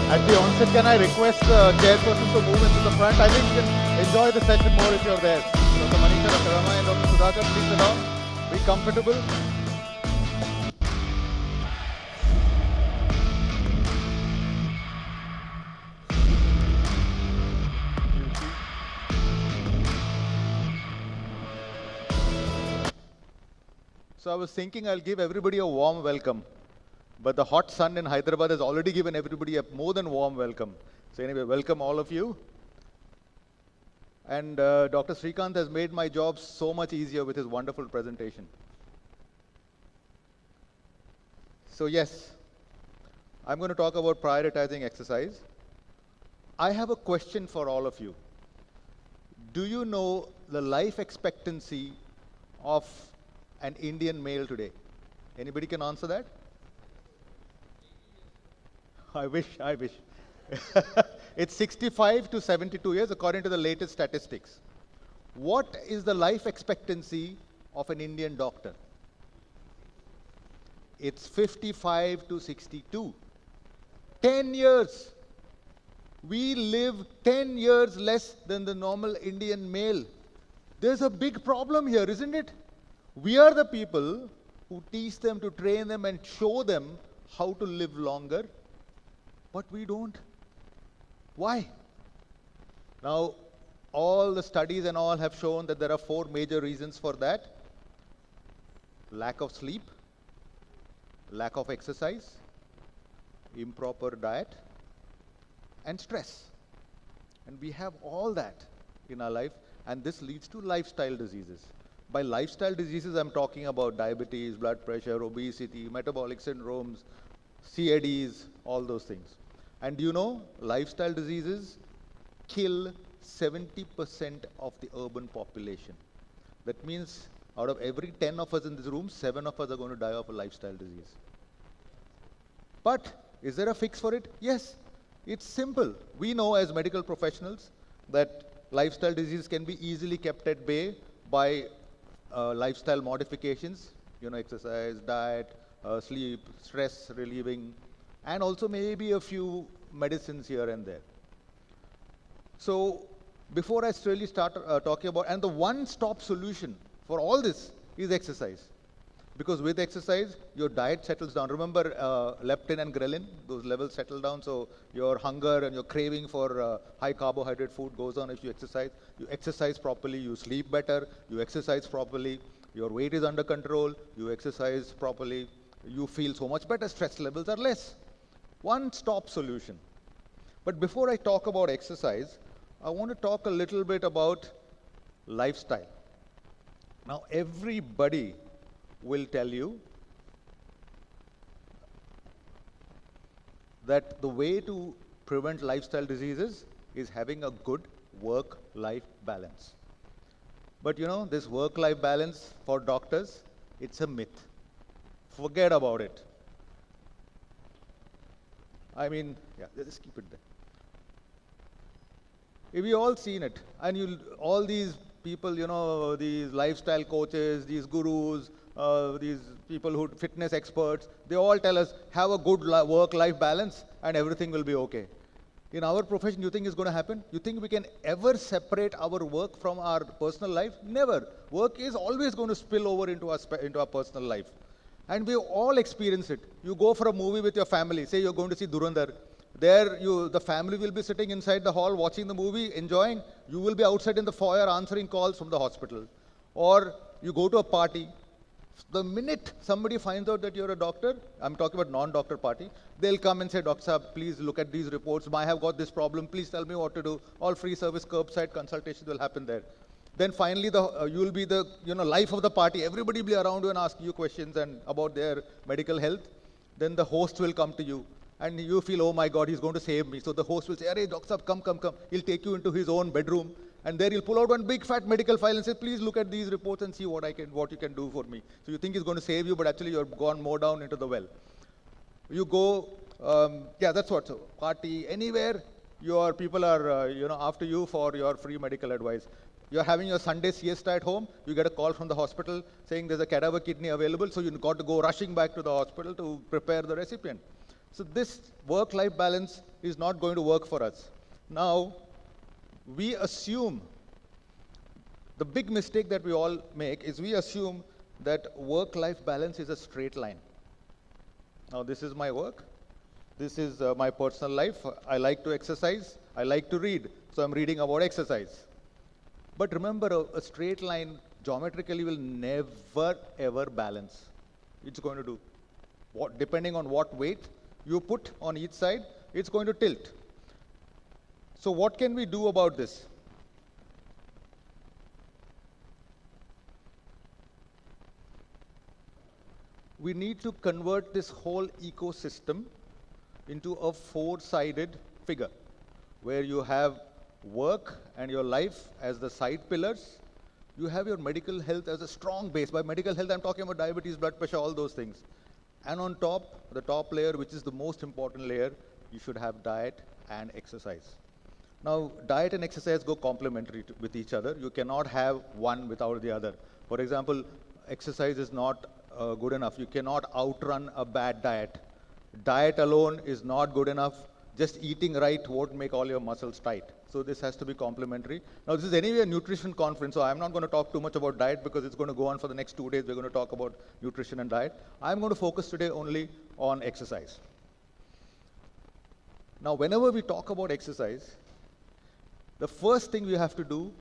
At the onset, can I request the chairperson to move into the front? I think you can enjoy the session more if you're there. Dr. Manisha, Dr. Rama, and Dr. Sudhakar, please sit down. Be comfortable. So I was thinking I'll give everybody a warm welcome. But the hot sun in Hyderabad has already given everybody a more than warm welcome. So anyway, welcome all of you. And Dr. Srikanth has made my job so much easier with his wonderful presentation. So yes, I'm going to talk about prioritizing exercise. I have a question for all of you. Do you know the life expectancy of an Indian male today? Anybody can answer that? I wish. It's 65 to 72 years according to the latest statistics. What is the life expectancy of an Indian doctor? It's 55 to 62. 10 years. We live 10 years less than the normal Indian male. There's a big problem here, isn't it? We are the people who teach them, to train them and show them how to live longer. But we don't. Why? Now, all the studies and all have shown that there are 4 major reasons for that. Lack of sleep, lack of exercise, improper diet, and stress. And we have all that in our life, and this leads to lifestyle diseases. By lifestyle diseases, I'm talking about diabetes, blood pressure, obesity, metabolic syndromes, CADs, all those things. And you know, lifestyle diseases kill 70% of the urban population. That means out of every 10 of us in this room, 7 of us are going to die of a lifestyle disease. But is there a fix for it? Yes, it's simple. We know as medical professionals that lifestyle disease can be easily kept at bay by lifestyle modifications, you know, exercise, diet, sleep, stress relieving, and also maybe a few medicines here and there. So before I really start talking about, and the one-stop solution for all this is exercise. Because with exercise, your diet settles down. Remember leptin and ghrelin, those levels settle down, so your hunger and your craving for high carbohydrate food goes on if you exercise. You exercise properly, you sleep better, you exercise properly, your weight is under control, you exercise properly, you feel so much better, stress levels are less. One-stop solution. But before I talk about exercise, I want to talk a little bit about lifestyle. Now, everybody will tell you that the way to prevent lifestyle diseases is having a good work-life balance. But you know, this work-life balance for doctors, it's a myth. Forget about it. I mean, yeah, just keep it there. We've all seen it. And all these people, you know, these lifestyle coaches, these gurus, these people who fitness experts, they all tell us, have a good work-life balance and everything will be okay. In our profession, you think it's going to happen? You think we can ever separate our work from our personal life? Never. Work is always going to spill over into our personal life. And we all experience it. You go for a movie with your family, say you're going to see Dhurandhar. There, the family will be sitting inside the hall watching the movie, enjoying. You will be outside in the foyer answering calls from the hospital. Or you go to a party. The minute somebody finds out that you're a doctor, I'm talking about non-doctor party, they'll come and say, Dr. Saab, please look at these reports. I have got this problem. Please tell me what to do. All free service curbside consultations will happen there. Then finally, you will be the life of the party. Everybody will be around you and ask you questions and about their medical health. Then the host will come to you. And you feel, oh my God, he's going to save me. So the host will say, Arey, Dr. Saab, come. He'll take you into his own bedroom. And there he'll pull out one big fat medical file and say, please look at these reports and see what you can do for me. So you think he's going to save you, but actually you're gone more down into the well. You go, that's what. So party, anywhere, your people are, after you for your free medical advice. You're having your Sunday siesta at home, you get a call from the hospital saying there's a cadaver kidney available, so you've got to go rushing back to the hospital to prepare the recipient. So this work-life balance is not going to work for us. Now, we assume, the big mistake that we all make is we assume that work-life balance is a straight line. Now, this is my work. This is my personal life. I like to exercise. I like to read. So I'm reading about exercise. But remember, a straight line geometrically will never ever balance. It's going to do. Depending on what weight you put on each side, it's going to tilt. So what can we do about this? We need to convert this whole ecosystem into a four-sided figure, where you have work and your life as the side pillars. You have your medical health as a strong base. By medical health, I'm talking about diabetes, blood pressure, all those things. And on top, the top layer, which is the most important layer, you should have diet and exercise. Now, diet and exercise go complementary with each other. You cannot have one without the other. For example, exercise is not good enough. You cannot outrun a bad diet. Diet alone is not good enough. Just eating right won't make all your muscles tight. So this has to be complementary. Now, this is anyway a nutrition conference, so I'm not going to talk too much about diet because it's going to go on for the next 2 days. We're going to talk about nutrition and diet. I'm going to focus today only on exercise. Now, whenever we talk about exercise, the first thing we have to do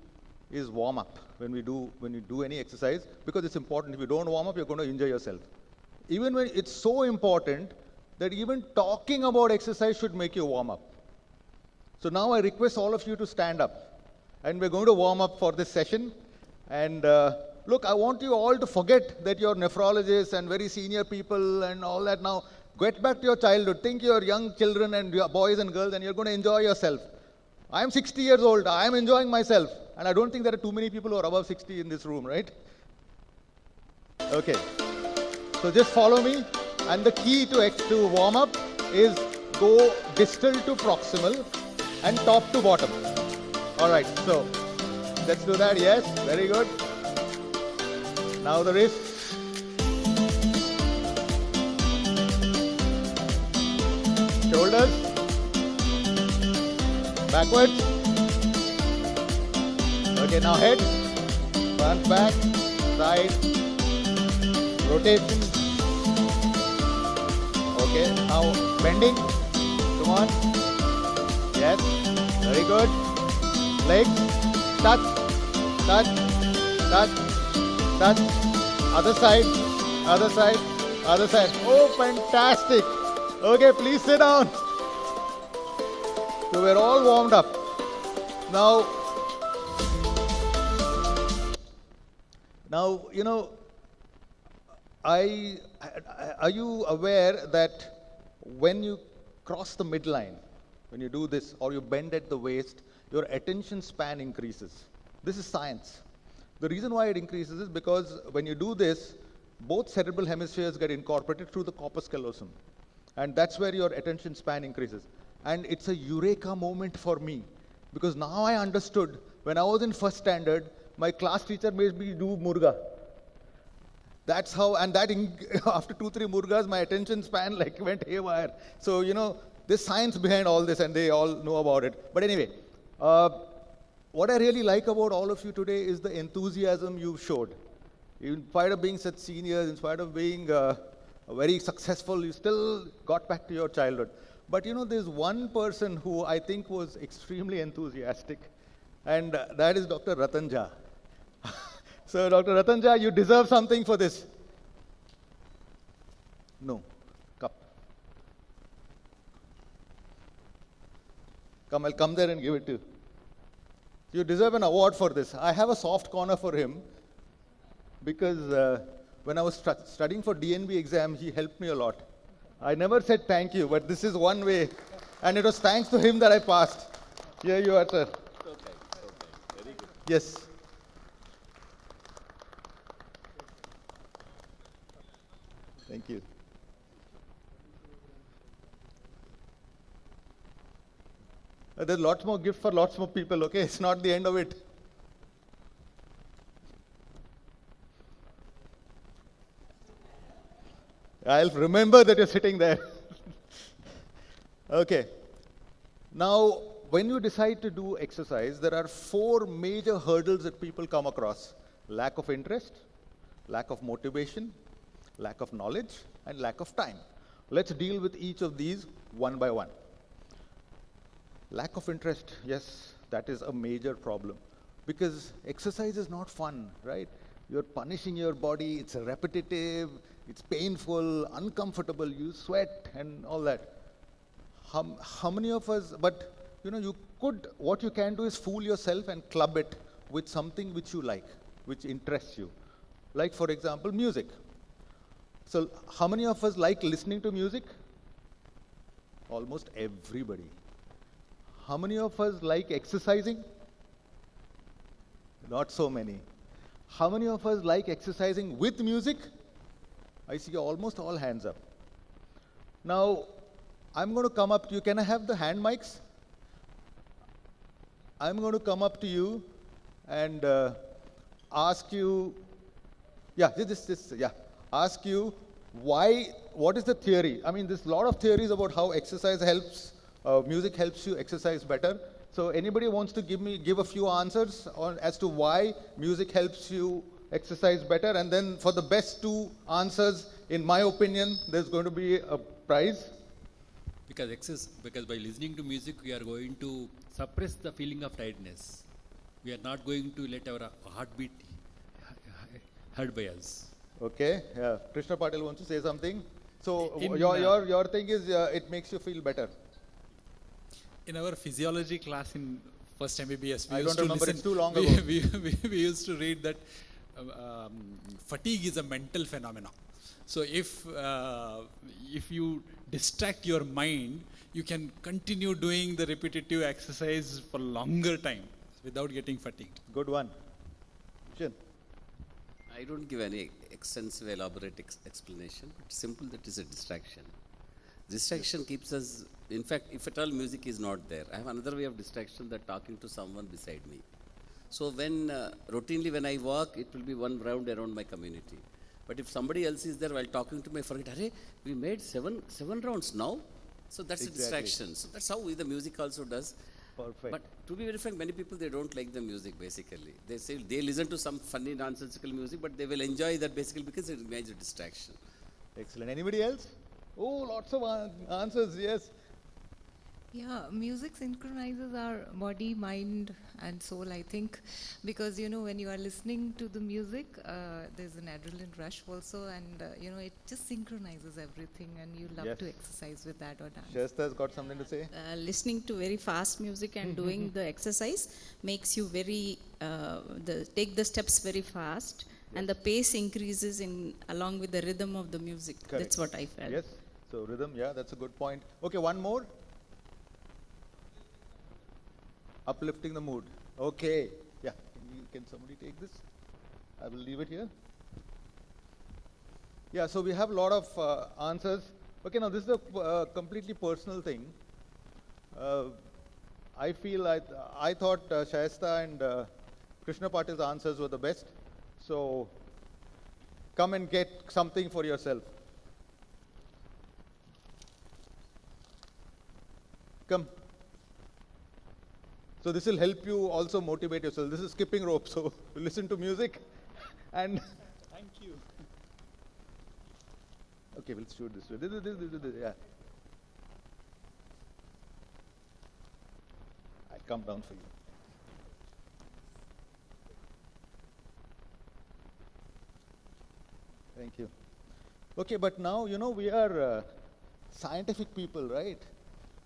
is warm up when you do any exercise, because it's important. If you don't warm up, you're going to injure yourself. Even when it's so important that even talking about exercise should make you warm up. So now I request all of you to stand up, and we're going to warm up for this session. And look, I want you all to forget that you're nephrologists and very senior people and all that now. Get back to your childhood. Think you're young children and your boys and girls, and you're going to enjoy yourself. I'm 60 years old. I'm enjoying myself. And I don't think there are too many people who are above 60 in this room, right? Okay. So just follow me. And the key to warm up is go distal to proximal and top to bottom. All right. So let's do that. Yes. Very good. Now the wrist. Shoulders. Backwards. Okay, now head. Front, back, side. Rotation. Okay, now bending. Come on. Yes. Very good. Legs. Touch. Touch. Touch. Touch. Other side. Other side. Other side. Oh, fantastic. Okay, please sit down. So we're all warmed up. Now, you know, are you aware that when you cross the midline, when you do this, or you bend at the waist, your attention span increases. This is science. The reason why it increases is because when you do this, both cerebral hemispheres get incorporated through the corpus callosum. And that's where your attention span increases. And it's a eureka moment for me, because now I understood. When I was in first standard, my class teacher made me do murga. That's how, and that after 2-3 murgas, my attention span like went haywire. So, you know, there's science behind all this, and they all know about it. But anyway, what I really like about all of you today is the enthusiasm you showed. In spite of being such seniors, in spite of being very successful, you still got back to your childhood. But you know, there's one person who I think was extremely enthusiastic, and that is Dr. Ratan Jha. So, Dr. Ratan Jha, you deserve something for this. No. Cup. Come, I'll come there and give it to you. You deserve an award for this. I have a soft corner for him, because when I was studying for DNB exam, he helped me a lot. I never said thank you, but this is one way. And it was thanks to him that I passed. Here you are, sir. Okay. Very good. Yes. Thank you. There's lots more gifts for lots more people, okay? It's not the end of it. I'll remember that you're sitting there. Okay. Now, when you decide to do exercise, there are four major hurdles that people come across: lack of interest, lack of motivation, lack of knowledge, and lack of time. Let's deal with each of these one by one. Lack of interest, yes, that is a major problem because exercise is not fun, right? You're punishing your body, it's repetitive, it's painful, uncomfortable, you sweat and all that. How many of us, but what you can do is fool yourself and club it with something which you like, which interests you. Like, for example, music. So, how many of us like listening to music? Almost everybody. How many of us like exercising? Not so many. How many of us like exercising with music? I see almost all hands up. Now, I'm going to come up to you. Can I have the hand mics? I'm going to come up to you and ask you, ask you what is the theory? I mean, there's a lot of theories about how exercise helps, music helps you exercise better. So anybody wants to give a few answers as to why music helps you exercise better? And then for the best two answers, in my opinion, there's going to be a prize. Because by listening to music, we are going to suppress the feeling of tiredness. We are not going to let our heartbeat hurt by us. Okay, yeah. Krishna Patil wants to say something. So your thing is it makes you feel better. In our physiology class in first MBBS, I don't remember, it's too long ago. We used to read that fatigue is a mental phenomenon. So if you distract your mind, you can continue doing the repetitive exercise for longer time without getting fatigued. Good one. Shin. I don't give any extensive, elaborate explanation. It's simple that is a distraction. Distraction keeps us, in fact, if at all music is not there, I have another way of distraction, that talking to someone beside me. So routinely when I walk, it will be one round around my community. But if somebody else is there while talking to me, I forget, "Arey, we made seven rounds now." So that's a distraction. So that's how the music also does. Perfect. But to be very frank, many people, they don't like the music basically. They say they listen to some funny nonsensical music, but they will enjoy that basically because it is a distraction. Excellent. Anybody else? Oh, lots of answers, yes. Yeah, music synchronizes our body, mind, and soul, I think, because when you are listening to the music, there's an adrenaline rush also, and it just synchronizes everything, and you love to exercise with that or dance. Shesta's got something to say. Listening to very fast music and doing the exercise makes you very take the steps very fast, and the pace increases along with the rhythm of the music. Correct. That's what I felt. Yes. So rhythm, yeah, that's a good point. Okay, one more. Uplifting the mood. Okay. Yeah. Can somebody take this? I will leave it here. Yeah, so we have a lot of answers. Okay, now this is a completely personal thing. I feel I thought Shaista and Krishna Patil's answers were the best. So come and get something for yourself. Come. So this will help you also motivate yourself. This is skipping rope, so listen to music and Thank you. okay, we'll shoot this way. This, yeah. I'll come down for you. Thank you. Okay, but now we are scientific people, right?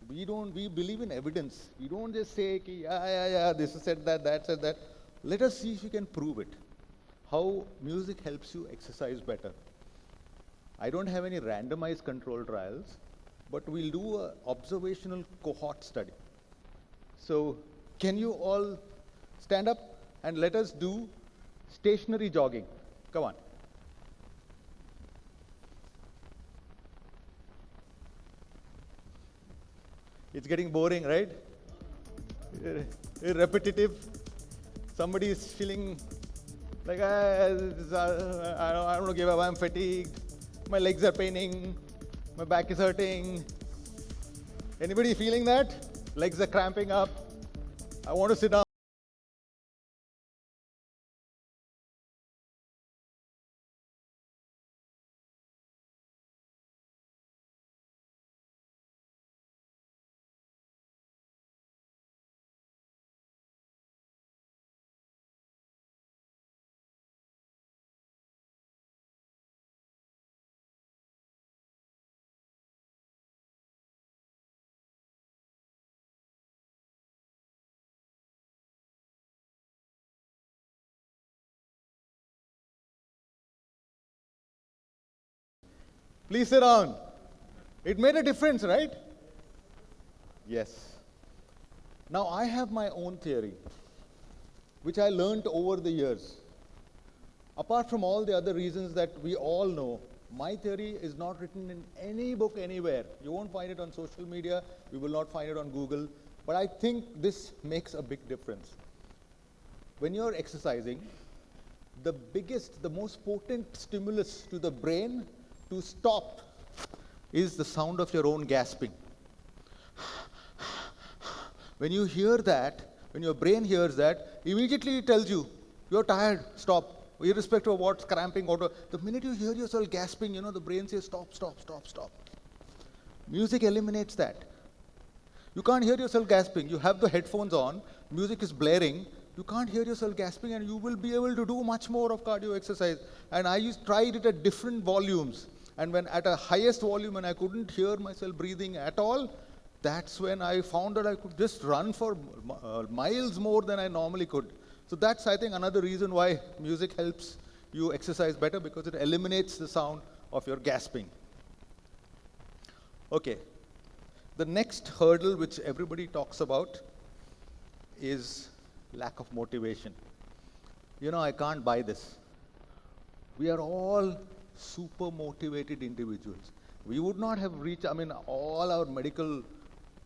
We believe in evidence. We don't just say, yeah, this said that said that. Let us see if we can prove it. How music helps you exercise better. I don't have any randomized control trials, but we'll do an observational cohort study. So can you all stand up and let us do stationary jogging? Come on. It's getting boring, right? Repetitive. Somebody is feeling like, I don't want to give up, I'm fatigued, my legs are paining, my back is hurting. Anybody feeling that? Legs are cramping up. I want to sit down. Please sit down. It made a difference, right? Yes. Now I have my own theory, which I learned over the years. Apart from all the other reasons that we all know, my theory is not written in any book anywhere. You won't find it on social media. You will not find it on Google. But I think this makes a big difference. When you're exercising, the biggest, the most potent stimulus to the brain to stop is the sound of your own gasping. When you hear that, when your brain hears that, immediately it tells you, you're tired, stop. Irrespective of what's cramping, the minute you hear yourself gasping, the brain says, stop, stop, stop, stop. Music eliminates that. You can't hear yourself gasping. You have the headphones on, music is blaring, you can't hear yourself gasping, and you will be able to do much more of cardio exercise. And I tried it at different volumes. And when at a highest volume and I couldn't hear myself breathing at all, that's when I found that I could just run for miles more than I normally could. So that's, I think, another reason why music helps you exercise better, because it eliminates the sound of your gasping. Okay. The next hurdle which everybody talks about is lack of motivation. I can't buy this. We are all super motivated individuals. We would not have reached, all our medical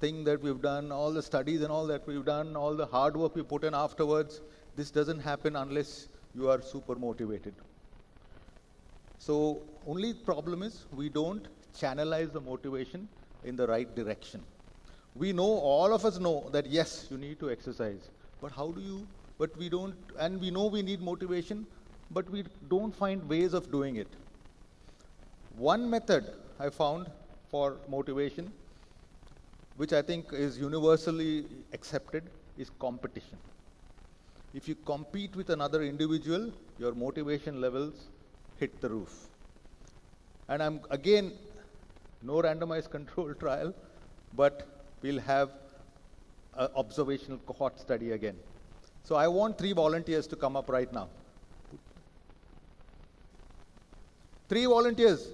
thing that we've done, all the studies and all that we've done, all the hard work we put in afterwards, this doesn't happen unless you are super motivated. So only problem is we don't channelize the motivation in the right direction. We know, all of us know that yes, you need to exercise, but how do you, but we don't, and we know we need motivation, but we don't find ways of doing it. One method I found for motivation, which I think is universally accepted, is competition. If you compete with another individual, your motivation levels hit the roof. And I'm, again, no randomized controlled trial, but we'll have an observational cohort study again. So I want 3 volunteers to come up right now. 3 volunteers.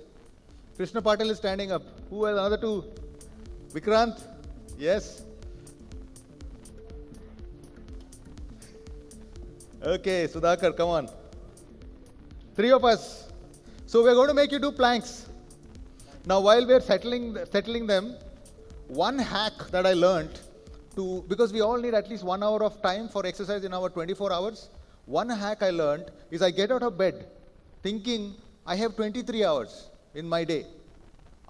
Krishna Patil is standing up. Who are the other 2? Vikrant? Yes? Okay, Sudhakar, come on. 3 of us. So we're going to make you do planks. Now while we're settling them, one hack that I learned because we all need at least 1 hour of time for exercise in our 24 hours. One hack I learned is I get out of bed thinking I have 23 hours in my day.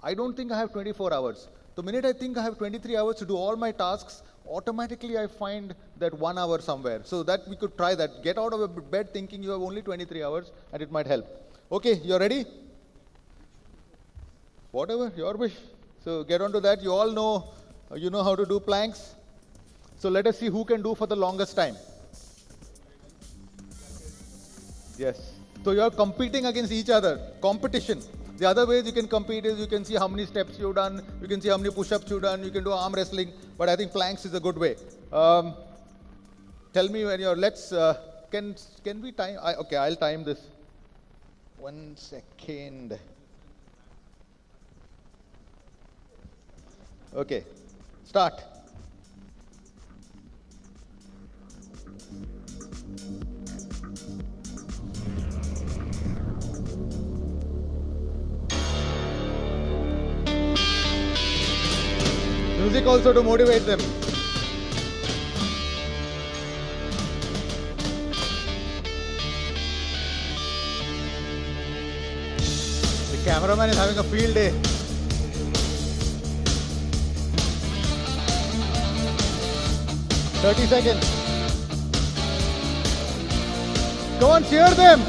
I don't think I have 24 hours. The minute I think I have 23 hours to do all my tasks, automatically I find that 1 hour somewhere. So that we could try that. Get out of bed thinking you have only 23 hours and it might help. Okay, you're ready? Whatever, your wish. So get on to that. You all know, you know how to do planks. So let us see who can do for the longest time. Yes. So you're competing against each other. Competition. The other ways you can compete is you can see how many steps you've done, you can see how many push-ups you've done, you can do arm wrestling, but I think planks is a good way. Tell me when you're, can we time, okay, I'll time this. 1 second. Okay, start. Music also to motivate them. The cameraman is having a field day. 30 seconds. Come on, cheer them.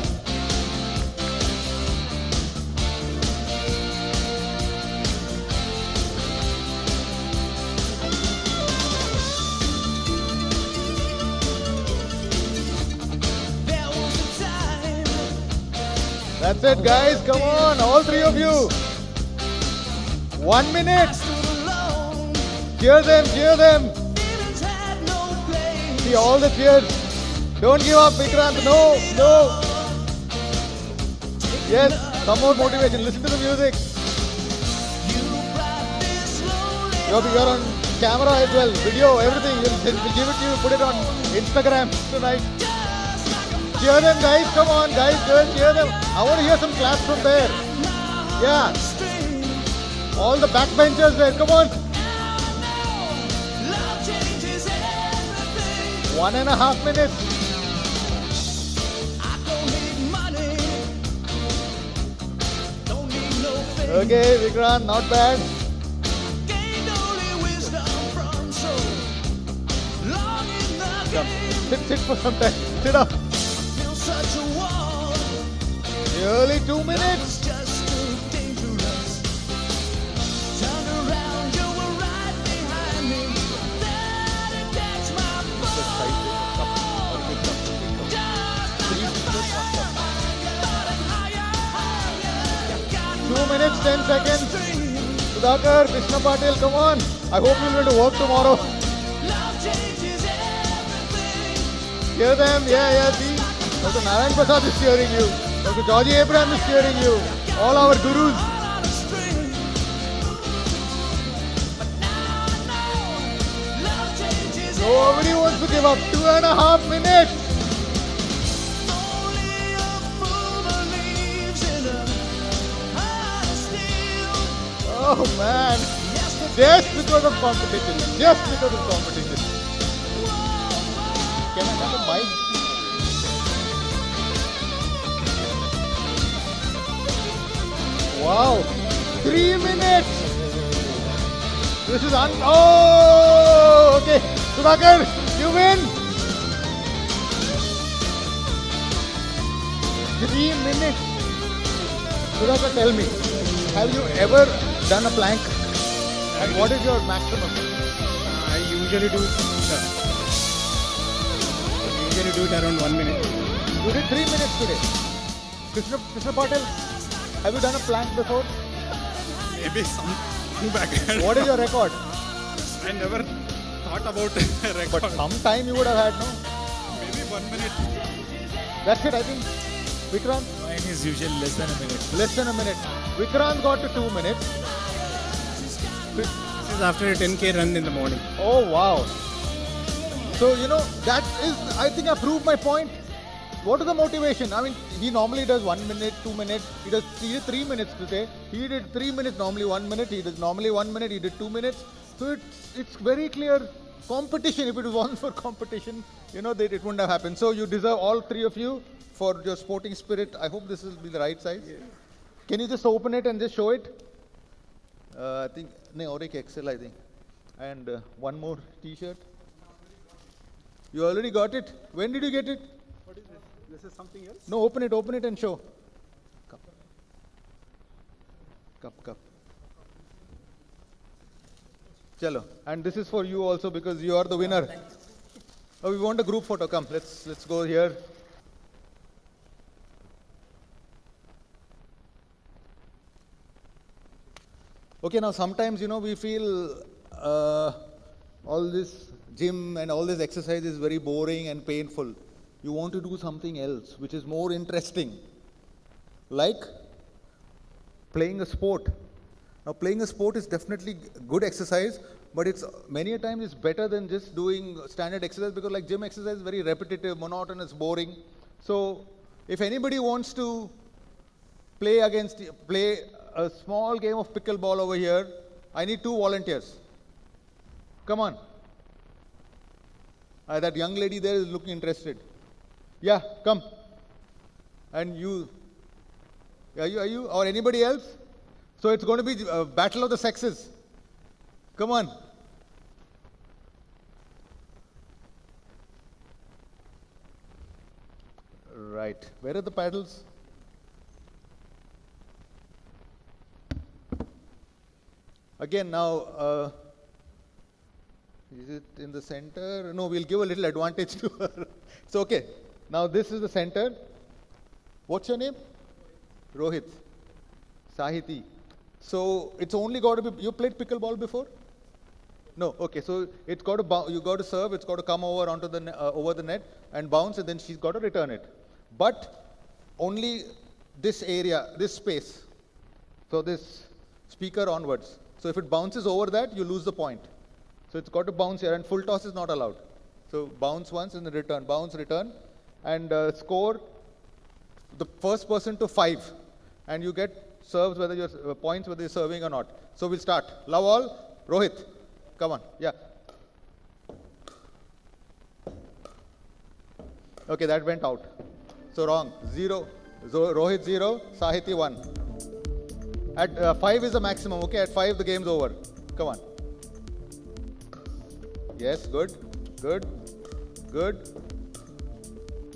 That's it, guys. Come on, all three of you. 1 minute. Cheer them, cheer them. See all the cheers. Don't give up, Vikrant. No, no. Yes, some more motivation. Listen to the music. You're on camera as well. Video, everything. We'll give it to you. Put it on Instagram tonight. Cheer them, guys. Come on, guys. Girls, cheer them. I want to hear some claps from there. Yeah. All the backbenchers there. Come on. 1.5 minutes. Okay, Vikrant, not bad. Come. Sit for some time. Sit up. Nearly 2 minutes. Two minutes, 10 seconds. Sudhakar, Krishna Patil, come on. I hope you'll be able to work tomorrow. Hear them, yeah, see. Dr. Narayan Prasad is cheering you. Dr. Georgie Abraham is cheering you. All our gurus. Nobody wants to give up. 2.5 minutes. Oh man. Just because of competition. Just because of competition. Can I have a mic? Wow. 3 minutes. This is oh, okay. Sudhakar, you win. 3 minutes. Sudhakar, tell me, have you ever done a plank? And what is your maximum? I usually do it around 1 minute. You did 3 minutes today. Krishna Patil, have you done a plank before? Maybe some back. What is your record? I never thought about a record. But some time you would have had, no? Maybe 1 minute. That's it, I think. Vikrant? Mine is usually less than a minute. Less than a minute. Vikrant got to 2 minutes. This is after a 10k run in the morning. Oh, wow. So, that is, I think I proved my point. What is the motivation? I mean, he normally does 1 minute, 2 minutes. He did 3 minutes today. He did 3 minutes, normally 1 minute. He did normally 1 minute. He did 2 minutes. So it's very clear competition. If it wasn't for competition, that it wouldn't have happened. So you deserve, all three of you, for your sporting spirit. I hope this will be the right size. Yeah. Can you just open it and just show it? I think, no, Auric XL, I think. And one more t-shirt. You already got it? When did you get it? What is this? This is something else? No, open it and show. Cup. Chalo. And this is for you also because you are the winner. Oh, we want a group photo. Come, let's go here. Okay, now sometimes, we feel all this gym and all this exercise is very boring and painful. You want to do something else, which is more interesting. Like playing a sport. Now, playing a sport is definitely good exercise, but it's many a times it's better than just doing standard exercise because like gym exercise is very repetitive, monotonous, boring. So, if anybody wants to play a small game of pickleball over here, I need 2 volunteers. Come on. That young lady there is looking interested. Yeah, come. And you, are you, or anybody else? So it's going to be a battle of the sexes. Come on. Right. Where are the paddles? Again, now, is it in the center? No, we'll give a little advantage to her. So, okay. Now, this is the center. What's your name? Rohit. Sahiti. So, it's only got to be, you played pickleball before? No. Okay. So, it's got to, you got to serve, it's got to come over onto the, over the net and bounce, and then she's got to return it. But only this area, this space. So, this speaker onwards. So, if it bounces over that, you lose the point. So, it's got to bounce here, and full toss is not allowed. So, bounce once and then return, bounce, return, and score the first person to 5. And you get serves whether you're points whether you're serving or not. So, we'll start. Love all. Rohit, come on. Yeah. Okay, that went out. So, wrong. 0. So, Rohit 0, Sahiti 1. At 5 is the maximum, okay? At 5, the game's over. Come on. Yes, good, good, good.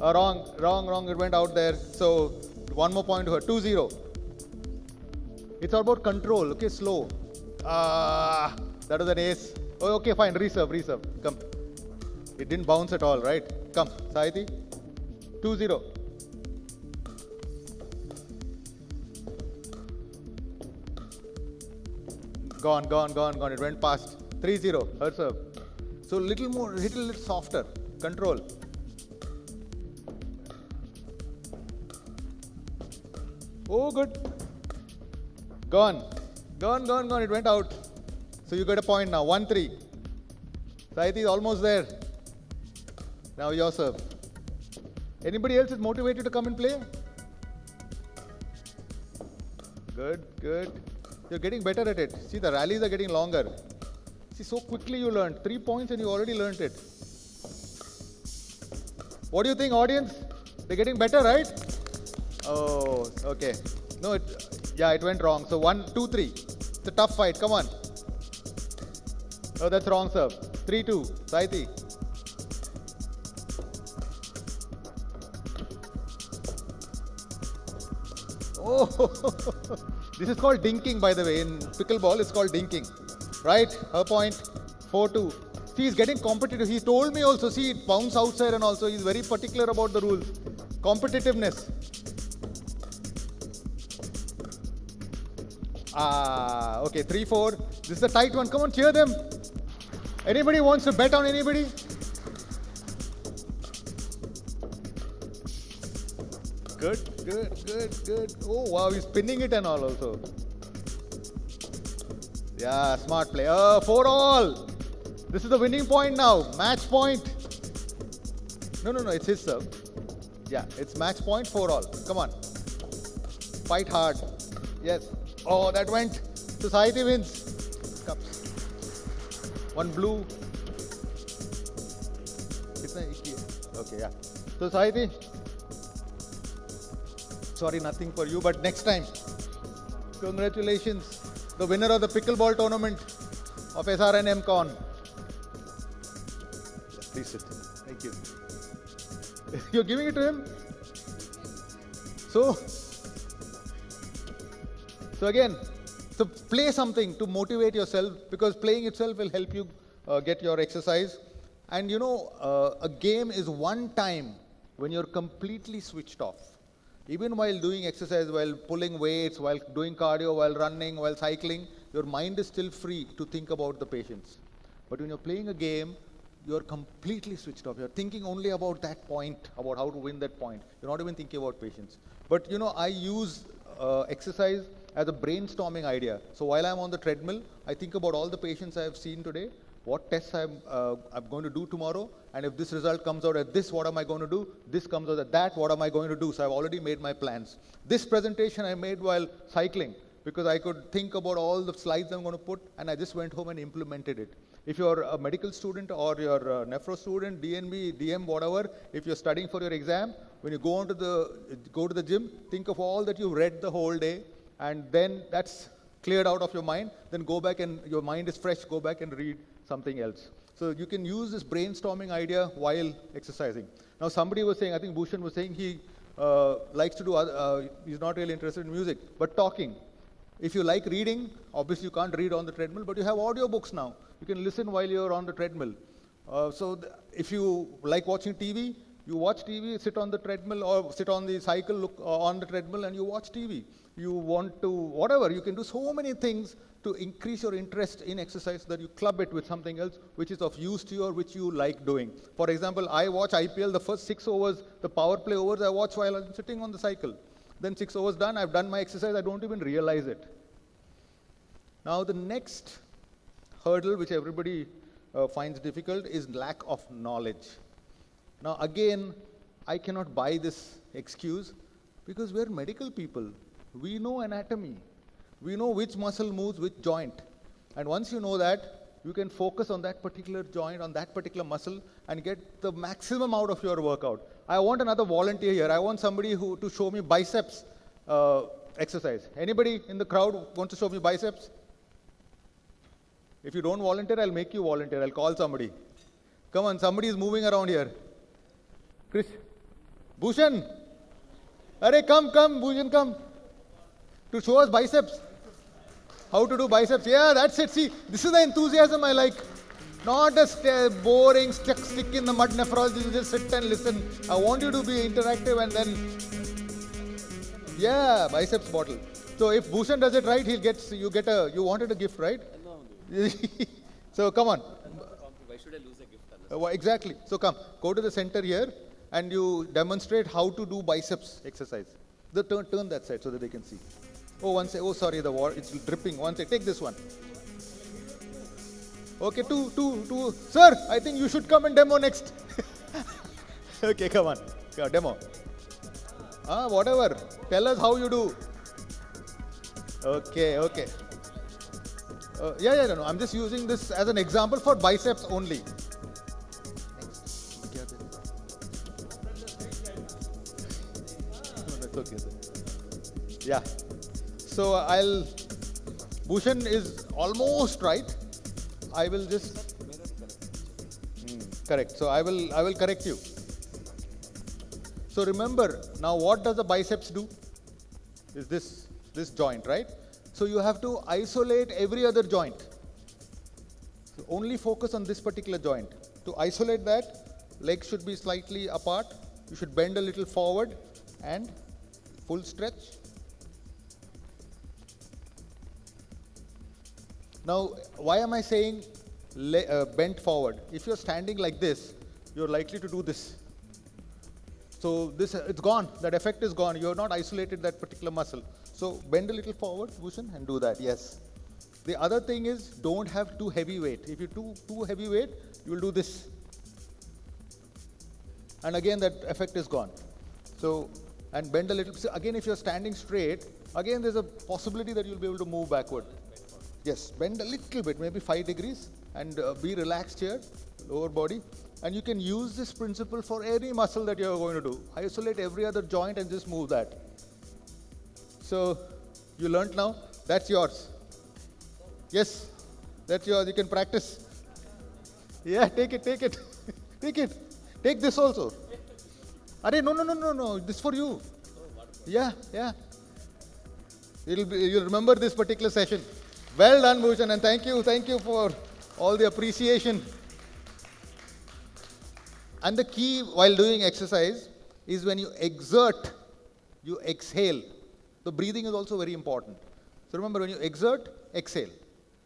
Wrong. It went out there. So, one more point to her. 2-0. It's all about control, okay? Slow. That was an ace. Oh, okay, fine. Reserve. Come. It didn't bounce at all, right? Come, Sahiti. 2-0. Gone. It went past. 3-0. Her serve. So little more, hit a little softer. Control. Oh, good. Gone. It went out. So you got a point now. 1-3. Sahiti is almost there. Now your serve. Anybody else is motivated to come and play? Good. You're getting better at it. See, the rallies are getting longer. See, so quickly you learned. 3 points and you already learned it. What do you think, audience? They're getting better, right? Oh, okay. No, it went wrong. So 1, 2, 3. It's a tough fight. Come on. Oh, that's wrong serve. 3-2. Sahiti. Oh, this is called dinking, by the way. In pickleball, it's called dinking. Right? Her point. 4-2. See, he's getting competitive. He told me also, see, it bounce outside and also he's very particular about the rules. Competitiveness. Okay, 3-4. This is a tight one. Come on, cheer them. Anybody wants to bet on anybody? Good. Oh, wow, he's spinning it and all also. Yeah, smart play. 4-all. This is the winning point now. Match point. No, it's his serve. Yeah, it's match point, 4-all. Come on. Fight hard. Yes. Oh, that went. Society wins. Cups. One blue. Okay, yeah. Society. Sorry, nothing for you, but next time. Congratulations. The winner of the pickleball tournament of SRN MCon. Please sit. Thank you. You're giving it to him? So again, so play something to motivate yourself, because playing itself will help you get your exercise. And you know, a game is one time when you're completely switched off. Even while doing exercise, while pulling weights, while doing cardio, while running, while cycling, your mind is still free to think about the patients. But when you're playing a game, you're completely switched off. You're thinking only about that point, about how to win that point. You're not even thinking about patients. But you know, I use exercise as a brainstorming idea. So while I'm on the treadmill, I think about all the patients I have seen today, what tests I'm going to do tomorrow, and if this result comes out at this, what am I going to do? This comes out at that, what am I going to do? So I've already made my plans. This presentation I made while cycling, because I could think about all the slides I'm going to put, and I just went home and implemented it. If you're a medical student or you're a nephro student, DNB, DM, whatever, if you're studying for your exam, when you go to the gym, think of all that you read the whole day, and then that's cleared out of your mind, then go back and your mind is fresh, go back and read something else. So you can use this brainstorming idea while exercising. Now somebody was saying, I think Bhushan was saying he likes to do, he's not really interested in music, but talking. If you like reading, obviously you can't read on the treadmill, but you have audiobooks now. You can listen while you're on the treadmill. If you like watching TV, you watch TV, sit on the treadmill or sit on the cycle, look on the treadmill and you watch TV. You want to, whatever, you can do so many things to increase your interest in exercise that you club it with something else which is of use to you or which you like doing. For example, I watch IPL, the first 6 overs, the power play overs, I watch while I'm sitting on the cycle. Then 6 overs done, I've done my exercise, I don't even realize it. Now the next hurdle which everybody finds difficult is lack of knowledge. Now again, I cannot buy this excuse because we're medical people. We know anatomy. We know which muscle moves which joint. And once you know that, you can focus on that particular joint, on that particular muscle and get the maximum out of your workout. I want another volunteer here. I want somebody to show me biceps exercise. Anybody in the crowd want to show me biceps? If you don't volunteer, I'll make you volunteer. I'll call somebody. Come on, somebody is moving around here. Chris, Bhushan, Arey, come, Bhushan, come. To show us biceps. How to do biceps. Yeah, that's it. See, this is the enthusiasm I like. Not a boring, stick in the mud nephrology. You just sit and listen. I want you to be interactive and then, yeah, biceps bottle. So if Bhushan does it right, you wanted a gift, right? No. So come on. Why should I lose a gift? Exactly. So come, go to the center here and you demonstrate how to do biceps exercise. Turn that side so that they can see. Oh, sorry, it's dripping. One sec, take this one. Okay, two. Sir, I think you should come and demo next. Okay, come on. Demo. Whatever. Tell us how you do. Okay. No. I'm just using this as an example for biceps only. No, that's okay, sir. Yeah. So Bhushan is almost right. I will just correct. So I will correct you. So remember, now what does the biceps do? Is this joint, right? So you have to isolate every other joint. So only focus on this particular joint. To isolate that, legs should be slightly apart. You should bend a little forward and full stretch. Now, why am I saying bent forward? If you're standing like this, you're likely to do this. So it's gone. That effect is gone. You're not isolated that particular muscle. So bend a little forward, Bhushan, and do that. Yes. The other thing is don't have too heavy weight. If you do too heavy weight, you will do this. And again, that effect is gone. So, and bend a little. So again, if you're standing straight, again, there's a possibility that you'll be able to move backward. Yes, bend a little bit, maybe 5 degrees, and be relaxed here, lower body. And you can use this principle for any muscle that you're going to do. Isolate every other joint and just move that. So, you learnt now? That's yours. Yes, that's yours. You can practice. Yeah, take it. Take it. Take this also. Arey, no. This for you. Yeah. You'll remember this particular session. Well done, Bhushan, and thank you for all the appreciation. And the key while doing exercise is when you exert, you exhale. The breathing is also very important. So remember, when you exert, exhale.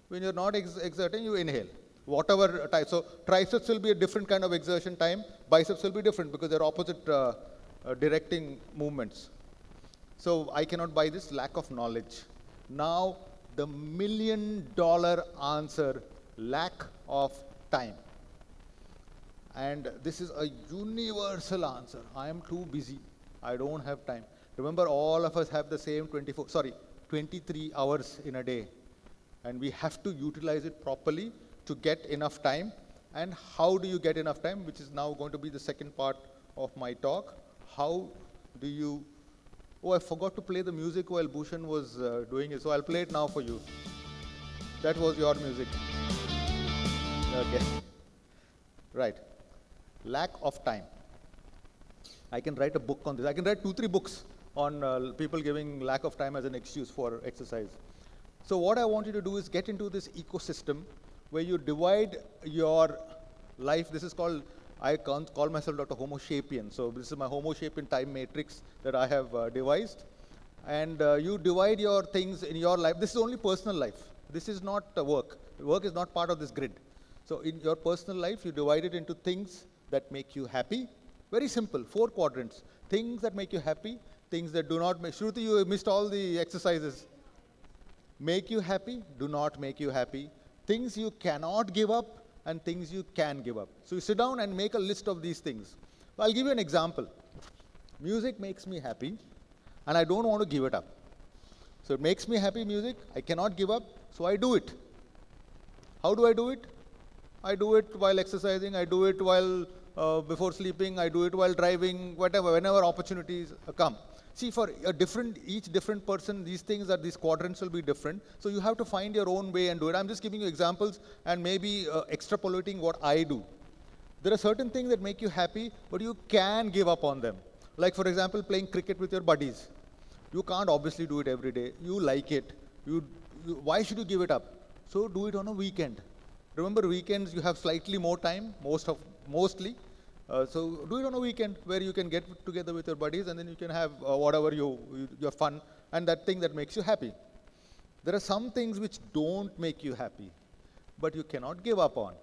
When you're not exerting, you inhale. Whatever type. So triceps will be a different kind of exertion time. Biceps will be different because they're opposite directing movements. So I cannot buy this, lack of knowledge. Now, the $1 million answer, lack of time. And this is a universal answer. I am too busy. I don't have time. Remember, all of us have the same 23 hours in a day. And we have to utilize it properly to get enough time. And how do you get enough time, which is now going to be the second part of my talk. How do you Oh, I forgot to play the music while Bhushan was doing it, so I'll play it now for you. That was your music. Okay. Right. Lack of time. I can write a book on this. I can write 2-3 books on people giving lack of time as an excuse for exercise. So what I want you to do is get into this ecosystem where you divide your life. This is called, I can't call myself Dr. Homo sapien. So this is my Homo sapien time matrix that I have devised. And you divide your things in your life. This is only personal life. This is not work. Work is not part of this grid. So in your personal life, you divide it into things that make you happy. Very simple, 4 quadrants. Things that make you happy, things that do not make, Shruti, you missed all the exercises. Make you happy, do not make you happy. Things you cannot give up and things you can give up. So you sit down and make a list of these things. I'll give you an example. Music makes me happy and I don't want to give it up. So it makes me happy, music, I cannot give up, so I do it. How do I do it? I do it while exercising, I do it while before sleeping, I do it while driving, whatever, whenever opportunities come. See, for each different person, these quadrants will be different. So you have to find your own way and do it. I'm just giving you examples and maybe extrapolating what I do. There are certain things that make you happy, but you can give up on them. Like, for example, playing cricket with your buddies. You can't obviously do it every day. You like it. Why should you give it up? So do it on a weekend. Remember, weekends you have slightly more time, mostly. So do it on a weekend where you can get together with your buddies and then you can have whatever your fun and that thing that makes you happy. There are some things which don't make you happy, but you cannot give up on.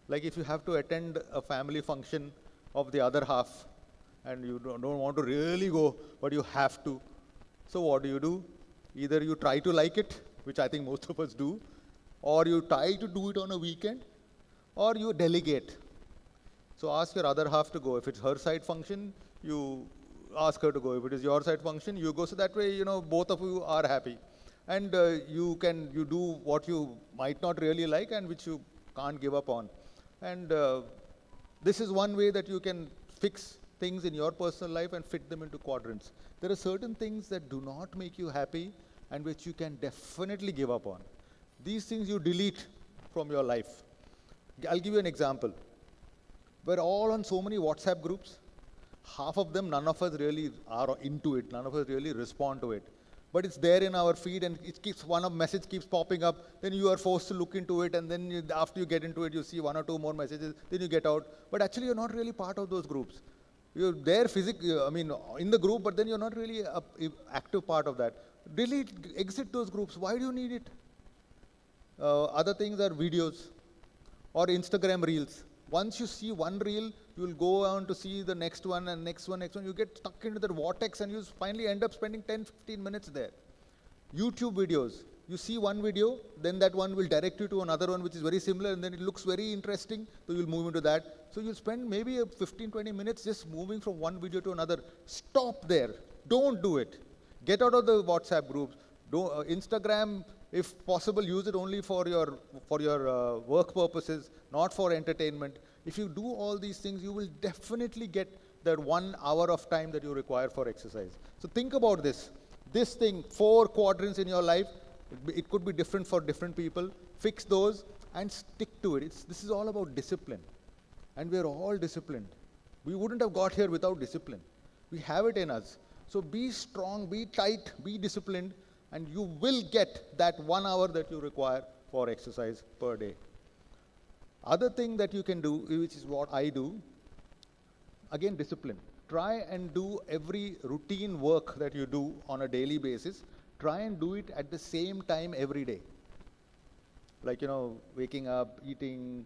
Like if you have to attend a family function of the other half and you don't want to really go, but you have to. So what do? Either you try to like it, which I think most of us do, or you try to do it on a weekend, or you delegate. So ask your other half to go. If it's her side function, you ask her to go. If it is your side function, you go. So that way, both of you are happy. And you do what you might not really like and which you can't give up on. And this is one way that you can fix things in your personal life and fit them into quadrants. There are certain things that do not make you happy and which you can definitely give up on. These things you delete from your life. I'll give you an example. We're all on so many WhatsApp groups. Half of them, none of us really are into it. None of us really respond to it. But it's there in our feed and message keeps popping up. Then you are forced to look into it and then after you get into it, you see 1 or 2 more messages. Then you get out. But actually you're not really part of those groups. You're there in the group, but then you're not really an active part of that. Exit those groups. Why do you need it? Other things are videos or Instagram reels. Once you see one reel, you will go on to see the next one and next one. You get stuck into that vortex and you finally end up spending 10-15 minutes there. YouTube videos. You see one video, then that one will direct you to another one which is very similar and then it looks very interesting, so you'll move into that. So you'll spend maybe 15-20 minutes just moving from one video to another. Stop there. Don't do it. Get out of the WhatsApp groups. Instagram, if possible, use it only for your work purposes, not for entertainment. If you do all these things, you will definitely get that 1 hour of time that you require for exercise. So think about this. This thing, 4 quadrants in your life, it could be different for different people. Fix those and stick to it. This is all about discipline. And we're all disciplined. We wouldn't have got here without discipline. We have it in us. So be strong, be tight, be disciplined, and you will get that 1 hour that you require for exercise per day. Other thing that you can do, which is what I do, again, discipline. Try and do every routine work that you do on a daily basis. Try and do it at the same time every day. Like, waking up, eating,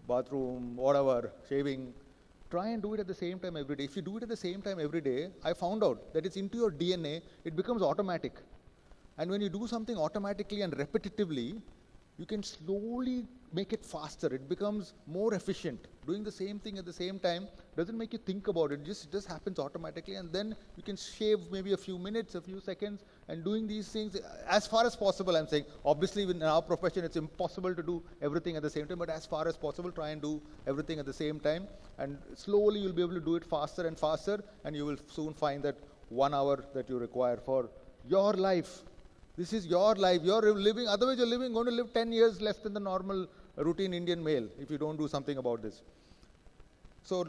bathroom, whatever, shaving. Try and do it at the same time every day. If you do it at the same time every day, I found out that it's into your DNA, it becomes automatic. And when you do something automatically and repetitively, you can slowly make it faster. It becomes more efficient. Doing the same thing at the same time doesn't make you think about it. It just happens automatically. And then you can shave maybe a few minutes, a few seconds, and doing these things as far as possible, I'm saying. Obviously, in our profession, it's impossible to do everything at the same time, but as far as possible, try and do everything at the same time. And slowly, you'll be able to do it faster and faster, and you will soon find that 1 hour that you require for your life. This is your life. You're living, otherwise you're going to live 10 years less than the normal routine Indian male if you don't do something about this. So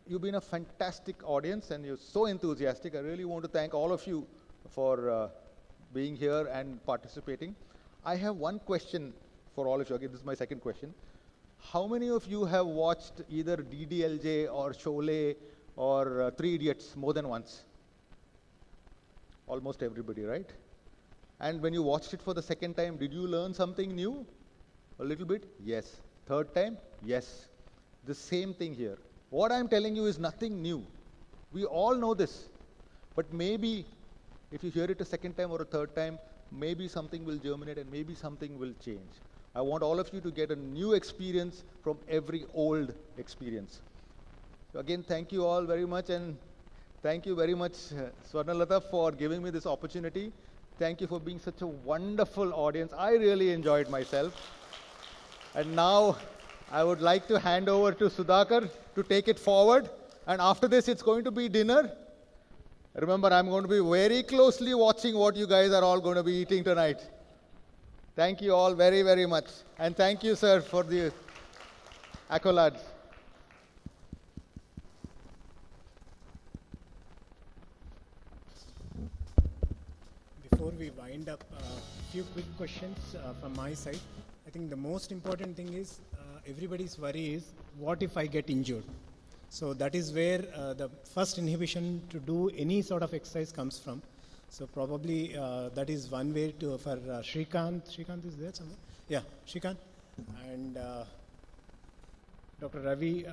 you've been a fantastic audience and you're so enthusiastic. I really want to thank all of you for being here and participating. I have one question for all of you. Okay, this is my second question. How many of you have watched either DDLJ or Sholay or Three Idiots more than once? Almost everybody, right? And when you watched it for the second time, did you learn something new? A little bit? Yes. Third time? Yes. The same thing here. What I'm telling you is nothing new. We all know this. But maybe if you hear it a second time or a third time, maybe something will germinate and maybe something will change. I want all of you to get a new experience from every old experience. So again, thank you all very much, and thank you very much, Swarnalata, for giving me this opportunity. Thank you for being such a wonderful audience. I really enjoyed myself. And now I would like to hand over to Sudhakar to take it forward. And after this, it's going to be dinner. Remember, I'm going to be very closely watching what you guys are all going to be eating tonight. Thank you all very, very much. And thank you, sir, for the accolades. Before we wind up, a few quick questions from my side. I think the most important thing is everybody's worry is, what if I get injured? So that is where the first inhibition to do any sort of exercise comes from. So probably that is one way to for Shrikant. Shrikant is there somewhere? Yeah, Shrikant. And Dr. Ravi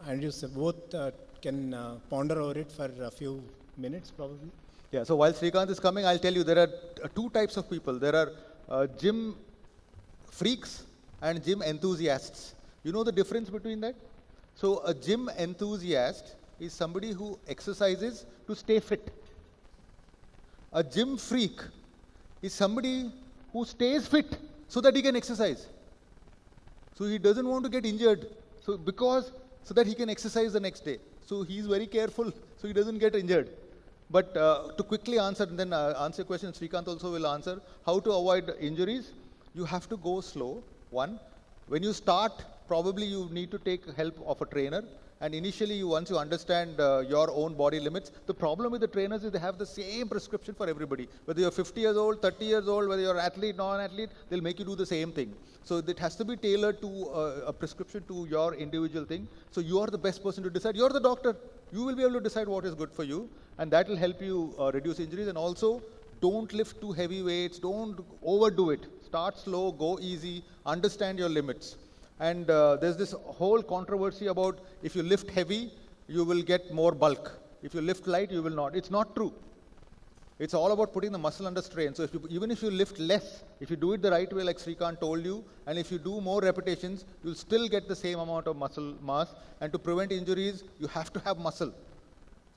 and you both can ponder over it for a few minutes probably. Yeah, so while Srikanth is coming, I'll tell you there are two types of people. There are gym freaks and gym enthusiasts. You know the difference between that? So a gym enthusiast is somebody who exercises to stay fit. A gym freak is somebody who stays fit so that he can exercise. So he doesn't want to get injured, so that he can exercise the next day. So he's very careful so he doesn't get injured. But to quickly answer, and then answer your question, Srikanth also will answer, how to avoid injuries. You have to go slow, one. When you start, probably you need to take help of a trainer. And initially, once you understand your own body limits, the problem with the trainers is they have the same prescription for everybody. Whether you're 50 years old, 30 years old, whether you're athlete, non-athlete, they'll make you do the same thing. So it has to be tailored to a prescription to your individual thing. So you are the best person to decide. You're the doctor. You will be able to decide what is good for you. And that will help you reduce injuries. And also, don't lift too heavy weights. Don't overdo it. Start slow, go easy, understand your limits. And there's this whole controversy about if you lift heavy, you will get more bulk. If you lift light, you will not. It's not true. It's all about putting the muscle under strain. So even if you lift less, if you do it the right way, like Srikanth told you, and if you do more repetitions, you'll still get the same amount of muscle mass. And to prevent injuries, you have to have muscle.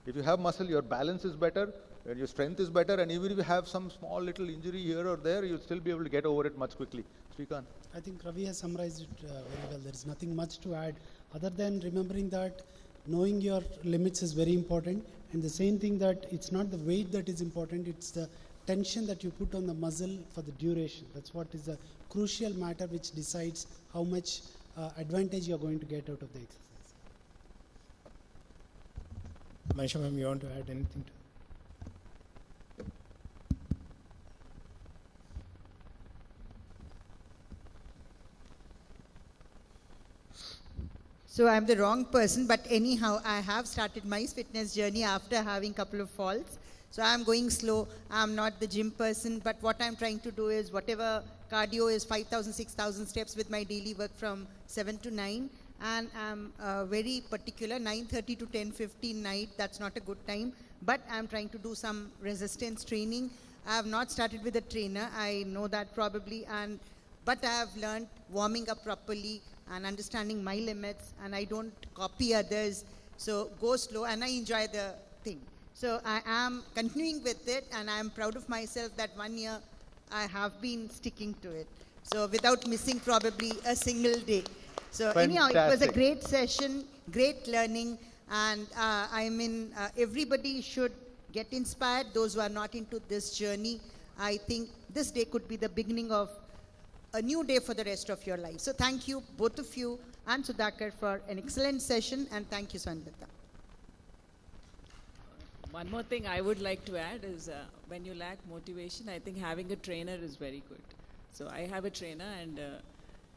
If you have muscle, your balance is better, and your strength is better, and even if you have some small little injury here or there, you'll still be able to get over it much quickly. Srikanth. I think Ravi has summarized it very well. There is nothing much to add other than remembering that knowing your limits is very important, and the same thing that it's not the weight that is important, it's the tension that you put on the muscle for the duration. That's what is the crucial matter which decides how much advantage you are going to get out of the exercise. Manisha ma'am, you want to add anything to? So I'm the wrong person, but anyhow, I have started my fitness journey after having a couple of falls. So I'm going slow. I'm not the gym person, but what I'm trying to do is whatever cardio is 5,000, 6,000 steps with my daily work from 7 to 9. And I'm very particular, 9:30 to 10:15 night, that's not a good time. But I'm trying to do some resistance training. I have not started with a trainer, I know that probably, but I have learned warming up properly and understanding my limits, and I don't copy others. So go slow, and I enjoy the thing. So I am continuing with it, and I am proud of myself that 1 year I have been sticking to it. So without missing probably a single day. So anyhow, it was a great session, great learning, and everybody should get inspired. Those who are not into this journey, I think this day could be the beginning of a new day for the rest of your life. So thank you, both of you, and Sudhakar, for an excellent session, and thank you, Sandita. One more thing I would like to add is when you lack motivation, I think having a trainer is very good. So I have a trainer, and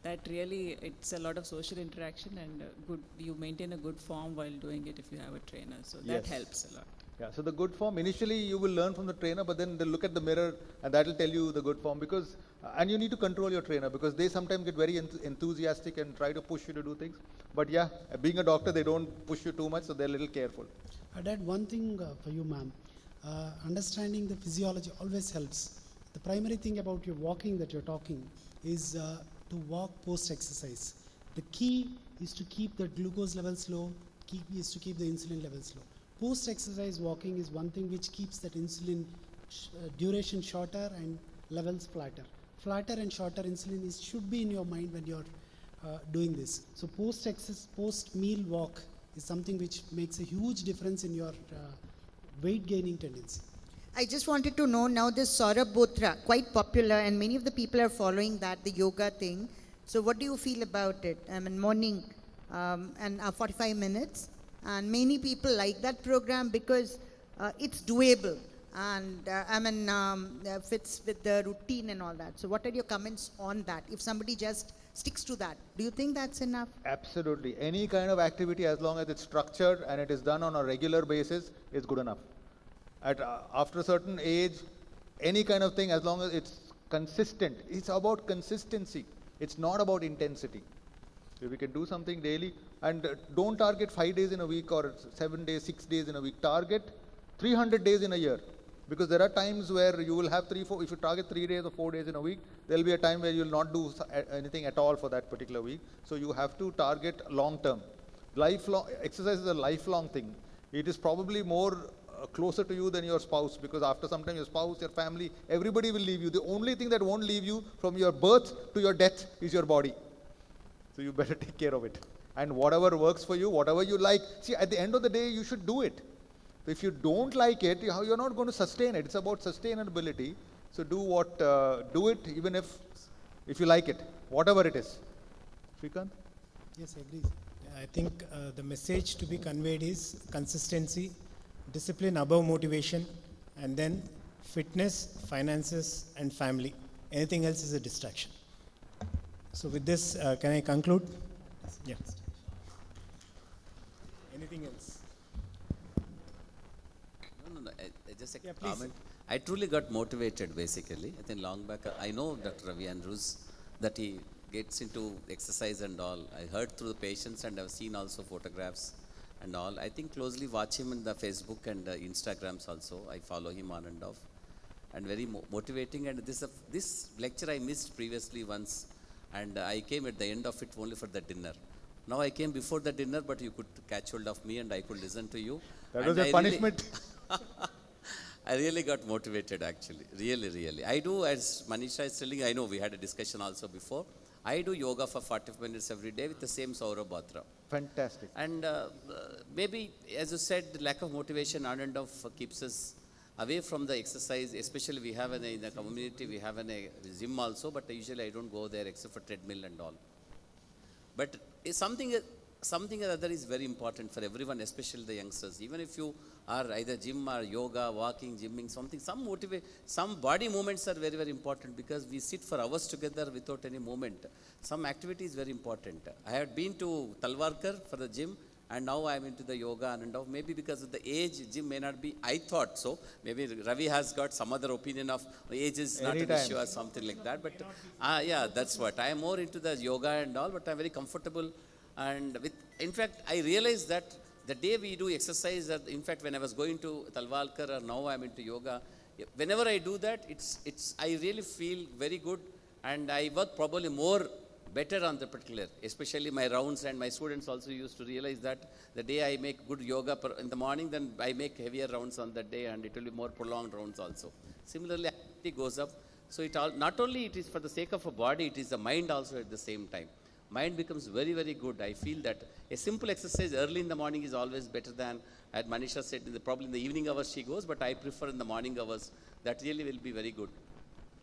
that really, it's a lot of social interaction, and good. You maintain a good form while doing it if you have a trainer. So that helps a lot. Yeah, so the good form, initially you will learn from the trainer, but then they'll look at the mirror and that will tell you the good form, because, and you need to control your trainer, because they sometimes get very enthusiastic and try to push you to do things. But yeah, being a doctor, they don't push you too much, so they're a little careful. I'd add one thing for you, ma'am. Understanding the physiology always helps. The primary thing about your walking that you're talking is to walk post-exercise. The key is to keep the glucose levels low, is to keep the insulin levels low. Post-exercise walking is one thing which keeps that insulin duration shorter and levels flatter. Flatter and shorter insulin should be in your mind when you're doing this. So post-meal walk is something which makes a huge difference in your weight gaining tendency. I just wanted to know, now this Saurabh Bothra, quite popular, and many of the people are following that, the yoga thing. So what do you feel about it? I mean, morning and 45 minutes. And many people like that program because it's doable and fits with the routine and all that. So what are your comments on that? If somebody just sticks to that, do you think that's enough? Absolutely. Any kind of activity, as long as it's structured and it is done on a regular basis, is good enough. After a certain age, any kind of thing, as long as it's consistent, it's about consistency. It's not about intensity. If we can do something daily, and don't target 5 days in a week or 7 days, 6 days in a week. Target 300 days in a year. Because there are times where you will have if you target 3 days or 4 days in a week, there will be a time where you will not do anything at all for that particular week. So you have to target long term. Lifelong, exercise is a lifelong thing. It is probably more closer to you than your spouse, because after some time your spouse, your family, everybody will leave you. The only thing that won't leave you from your birth to your death is your body. So you better take care of it. And whatever works for you, whatever you like. See, at the end of the day, you should do it. So if you don't like it, you're not going to sustain it. It's about sustainability. So do it even if you like it, whatever it is. Srikanth? Yes, I agree. I think the message to be conveyed is consistency, discipline above motivation, and then fitness, finances, and family. Anything else is a distraction. So with this, can I conclude? Yeah. Anything else? No. I just a please. comment. I truly got motivated, basically. I think long back, I know Dr. Ravi Andrews, that he gets into exercise and all. I heard through the patients, and I've seen also photographs and all. I think closely watch him in the Facebook and Instagrams also. I follow him on and off. And very motivating. And this lecture I missed previously once. And I came at the end of it only for the dinner. Now I came before the dinner, but you could catch hold of me and I could listen to you. That was a punishment. I really got motivated, actually. Really. I do, as Manisha is telling, I know we had a discussion also before. I do yoga for 45 minutes every day with the same Saurabh Bothra. Fantastic. And maybe, as you said, the lack of motivation on and off keeps us away from the exercise. Especially we have in the community, we have a gym also, but usually I don't go there except for treadmill and all. But something or other is very important for everyone, especially the youngsters. Even if you are either gym or yoga, walking, gymming, some body movements are very, very important, because we sit for hours together without any movement. Some activity is very important. I had been to Talwarkar for the gym, and now I am into the yoga and off. Maybe because of the age, gym may not be, I thought so. Maybe Ravi has got some other opinion of age is not an issue or something like that. But yeah, that's what. I am more into the yoga and all, but I am very comfortable. And in fact, I realized that the day we do exercise, in fact, when I was going to Talwalkar or now I'm into yoga, whenever I do that, I really feel very good, and I work probably better on the particular, especially my rounds, and my students also used to realize that the day I make good yoga in the morning, then I make heavier rounds on that day, and it will be more prolonged rounds also. Similarly, activity goes up. So not only it is for the sake of a body, it is the mind also at the same time. mind becomes very, very good. I feel that a simple exercise early in the morning is always better than, as Manisha said, probably in the evening hours she goes, but I prefer in the morning hours. That really will be very good.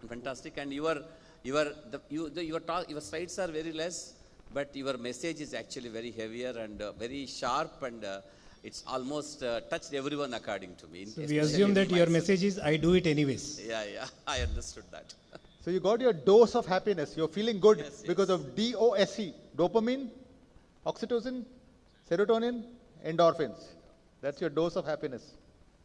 Fantastic. And your slides are very less, but your message is actually very heavier and very sharp, and it's almost touched everyone according to me. So we assume that your message is, I do it anyways. Yeah, I understood that. So you got your dose of happiness. You're feeling good Yes, because of DOSE, dopamine, oxytocin, serotonin, endorphins. That's your dose of happiness.